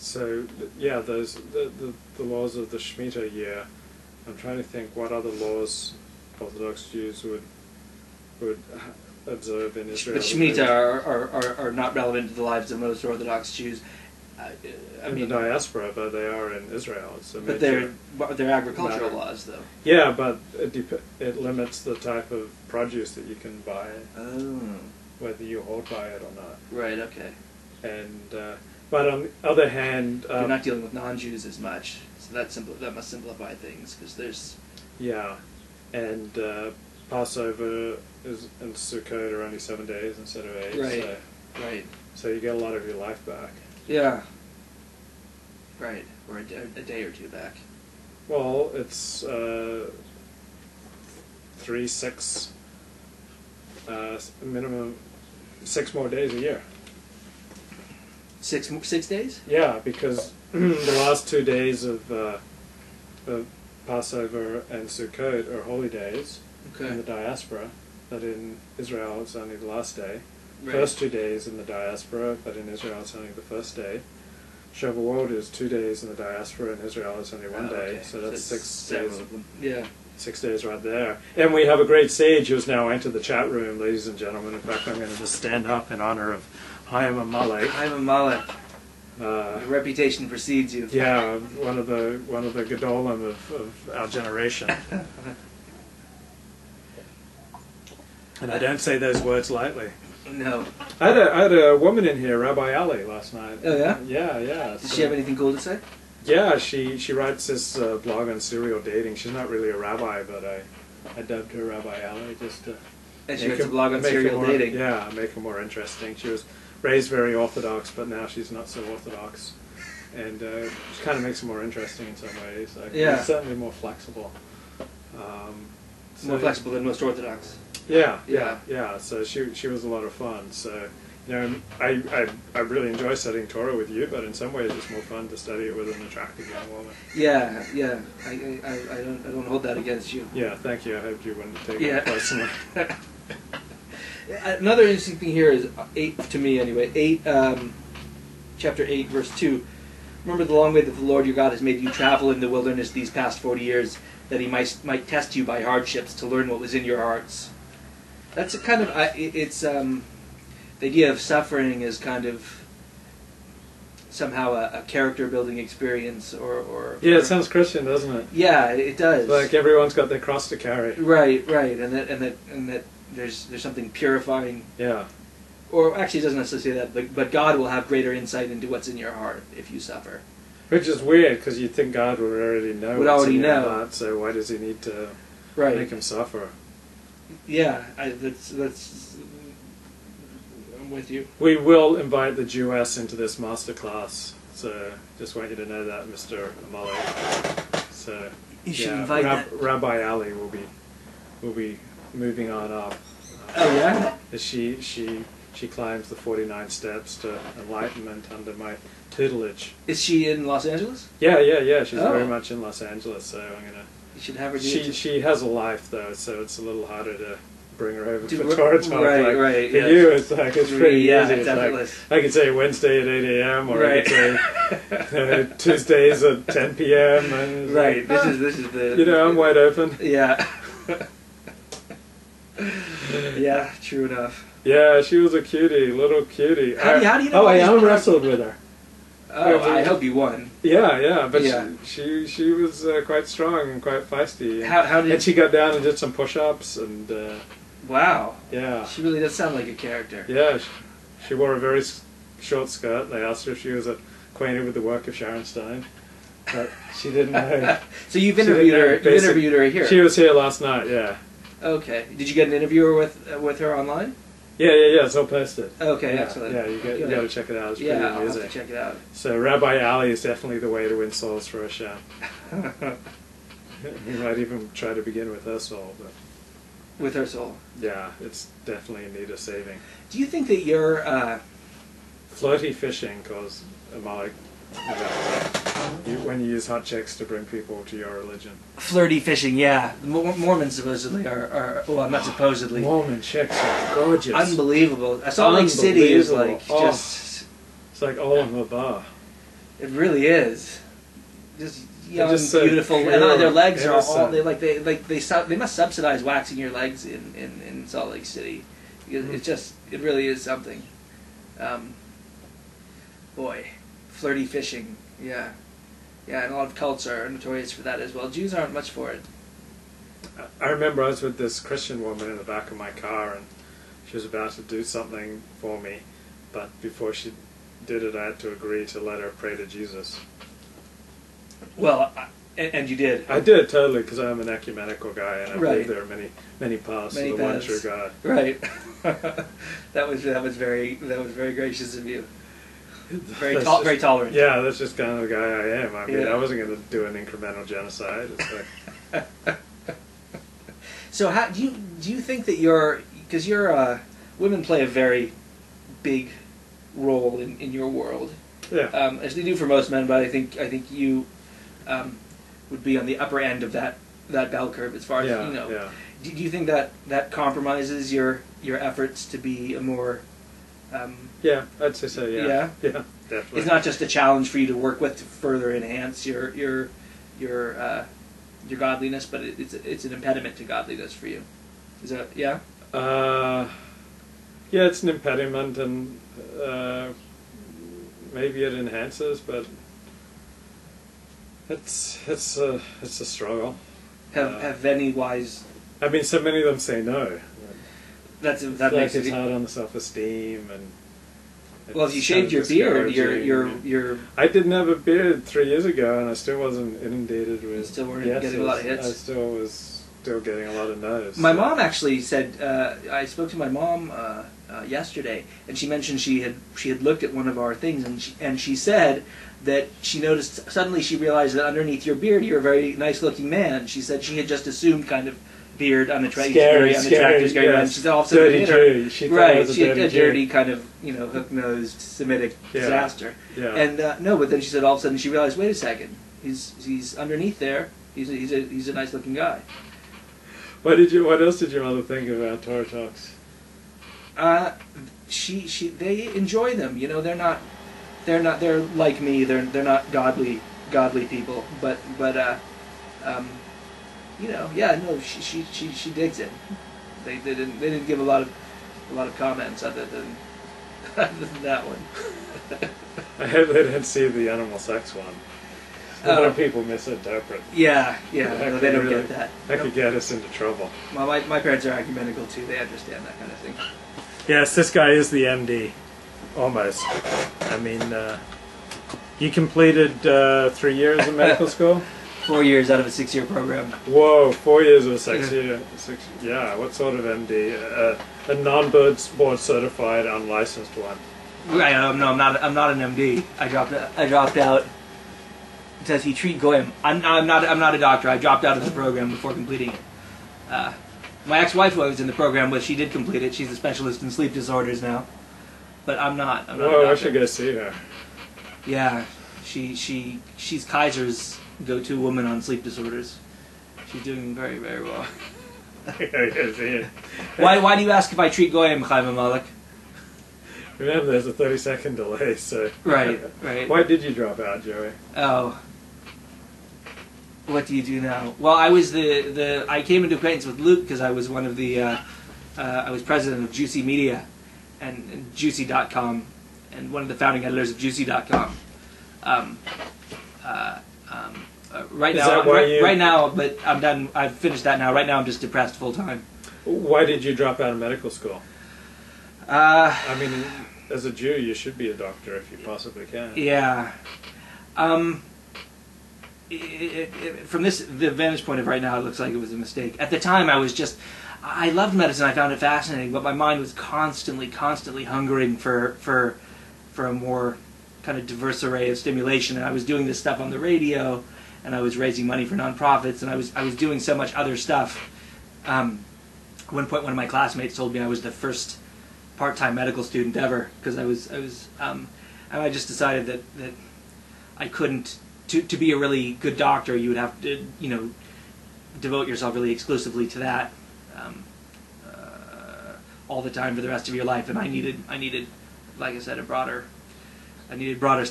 So yeah, those the laws of the Shemitah year. I'm trying to think what other laws Orthodox Jews would observe in Israel. But Shemitah are not relevant to the lives of most Orthodox Jews. I mean, the diaspora, but they are in Israel. It's a but they're agricultural laws, though. Yeah, but it limits the type of produce that you can buy, whether you hold by it or not. Right. Okay. And but on the other hand, you're not dealing with non-Jews as much, so that must simplify things because there's. Yeah, and Passover and Sukkot are only 7 days instead of 8. Right. So, right. So you get a lot of your life back. Yeah. Right, or a day or two back. Well, it's 6 minimum 6 more days a year. 6 days? Yeah, because the last 2 days of Passover and Sukkot are holy days in the diaspora, but in Israel it's only the last day. Right. First 2 days in the diaspora, but in Israel it's only the first day. Shavuot is 2 days in the diaspora, in Israel it's only 1 day, okay. so that's 6 days. Of them. Yeah. 6 days right there. And we have a great sage who has now entered the chat room, ladies and gentlemen. In fact, I'm going to just stand up in honor of Chaim Amalek. Chaim Amalek. Your reputation precedes you. Yeah, one of the Gedolim of our generation. And I don't say those words lightly. No. I had a woman in here, Rabbi Ali, last night. Oh yeah? Yeah. Did she have anything cool to say? Yeah, she writes this blog on serial dating. She's not really a rabbi, but I dubbed her Rabbi Ali just to. And she writes a blog on serial dating. Yeah, make her more interesting. She was raised very orthodox, but now she's not so orthodox, and she kind of makes her more interesting in some ways. Like, yeah. Certainly more flexible. More flexible than most Orthodox. Yeah. So she was a lot of fun. So. You know, I really enjoy studying Torah with you, but in some ways it's more fun to study it with an attractive young woman. Yeah. I don't hold that against you. Yeah, thank you. I hope you wouldn't take it personally. Another interesting thing here is 8, to me anyway, chapter 8, verse 2. Remember the long way that the Lord your God has made you travel in the wilderness these past 40 years, that he might test you by hardships to learn what was in your hearts. That's a kind of, the idea of suffering is kind of somehow a character-building experience, or it sounds Christian, doesn't it? Yeah, it does. Like everyone's got their cross to carry. Right, and that there's something purifying. Yeah. Or actually, it doesn't necessarily say that, but God will have greater insight into what's in your heart if you suffer. Which is weird, because you'd think God would already know what's in your heart, so why does he need to make him suffer? Yeah, that's. With you. We will invite the Jewess into this masterclass, so just want you to know that, Mr. Amalek. So you should invite Rabbi Ali will be moving on up. Oh yeah. She climbs the 49 steps to enlightenment under my tutelage. Is she in Los Angeles? Yeah. She's very much in Los Angeles, so I'm gonna. You should have her. She has a life though, so it's a little harder to bring her over for Torah talk. Right. For you, it's pretty easy. It's like, I could say Wednesday at 8 a.m. or I could say Tuesdays at 10 p.m. And right. This is the. I'm wide open. Yeah. Yeah. True enough. Yeah, she was a cutie, little cutie. How do you know? I arm wrestled with her. Oh, I hope you won. Yeah, but she was quite strong and quite feisty. And she got down and did some push-ups and. Wow. Yeah. She really does sound like a character. Yeah, she wore a very short skirt. They asked her if she was acquainted with the work of Sharon Stein, but she didn't know. So you've interviewed her. You interviewed her here. She was here last night. Yeah. Okay. Did you get an interview with her online? Yeah. It's all posted. Okay, excellent. Yeah, you got to check it out. It's pretty I'll amusing. have to check it out. So Rabbi Ali is definitely the way to win souls for Hashem. He might even try to begin with her soul, but. With her soul. Yeah, it's definitely in need of saving. Do you think that you're... Flirty fishing calls Amalek when you use hot chicks to bring people to your religion. Flirty fishing, yeah. Mormons supposedly are well, not supposedly. Mormon chicks are gorgeous. Unbelievable. Salt Lake City is like just... It's like Olam Haba. It really is. Just young, just so beautiful, pure, and their legs are all innocent. they must subsidize waxing your legs in Salt Lake City. Because Mhm. it really is something. Boy, flirty fishing, yeah, and a lot of cults are notorious for that as well. Jews aren't much for it. I remember I was with this Christian woman in the back of my car, and she was about to do something for me, but before she did it, I had to agree to let her pray to Jesus. Well, and you did. I did, totally, because I'm an ecumenical guy, and I Right. believe there are many paths Many to the one paths. true God. Right. that was very gracious of you. Very That's very tolerant. Yeah, that's just kind of the guy I am. I mean, Yeah. I wasn't going to do an incremental genocide. It's like, So how do you think that because women play a very big role in your world, yeah. as they do for most men, but I think you would be on the upper end of that bell curve as far as Yeah, you know. yeah. Do you think that compromises your efforts to be a more Yeah, I'd say so, yeah. Yeah? Yeah, definitely. it's not just a challenge for you to work with to further enhance your godliness, but it's an impediment to godliness for you. Is that yeah? Yeah, it's an impediment, and maybe it enhances, but it's a struggle. Have any wise? I mean, so many of them say no. That Like makes it's it. hard on the self-esteem, and Well, if you it's shaved your beard, discouraging. you're I didn't have a beard 3 years ago, and I still wasn't inundated with. Still weren't yeses. getting a lot of hits? I still was getting a lot of no's. My mom actually said I spoke to my mom yesterday, and she mentioned she had looked at one of our things, and she said that she noticed suddenly she realized that underneath your beard you're a very nice looking man. She said she had just assumed kind of beard unattractive, very unattractive, scary man. yes. She said all of a sudden Dirty it hit her. Jew. She thought I Right, was a she had dirty a Jew. dirty kind of hook-nosed Semitic Yeah. disaster. Yeah. And no, but then she said all of a sudden she realized, wait a second, he's underneath there. He's a nice looking guy. What else did your mother think about Torah Talks? They enjoy them. You know, they're like me. They're not godly people. But you know, yeah, no, she digs it. They didn't give a lot of comments other than that one. I hope they didn't see the animal sex one. A lot of people misinterpret. Yeah, That no, they could don't really- get that. That Nope. could get us into trouble. My parents are ecumenical too. They understand that kind of thing. Yes, this guy is the MD. Almost. I mean, you completed 3 years of medical school? 4 years out of a 6-year program. Whoa, 4 years of 6 years. Yeah, what sort of MD? A non-board certified, unlicensed one. Right? No, I'm not an MD. I dropped out. Does he treat goyim? I'm not a doctor. I dropped out of the program before completing it. My ex-wife was in the program, but she did complete it. She's a specialist in sleep disorders now. But I'm not. I'm not a Whoa, doctor. I should go see her. Yeah, she's Kaiser's go-to woman on sleep disorders. She's doing very, very well. I gotta see it. Why do you ask if I treat goyim, Chaim Malik? Remember, there's a 30-second delay, so... Right. Why did you drop out, Joey? Oh. What do you do now? Well, I was I came into acquaintance with Luke because I was one of the I was president of Juicy Media and Juicy.com and one of the founding editors of Juicy.com. Right Is now, that why you- right now, but I'm done. I've finished that now. Right now, I'm just depressed full time. Why did you drop out of medical school? I mean, as a Jew, you should be a doctor if you possibly can. Yeah. From the vantage point of right now, it looks like it was a mistake. At the time, I loved medicine. I found it fascinating, but my mind was constantly hungering for a more kind of diverse array of stimulation. And I was doing this stuff on the radio, and I was raising money for nonprofits, and I was doing so much other stuff. At one point, one of my classmates told me I was the first part-time medical student ever because I was and I just decided that I couldn't. To be a really good doctor, you would have to, devote yourself really exclusively to that all the time for the rest of your life. And I needed, like I said, broader stimulation.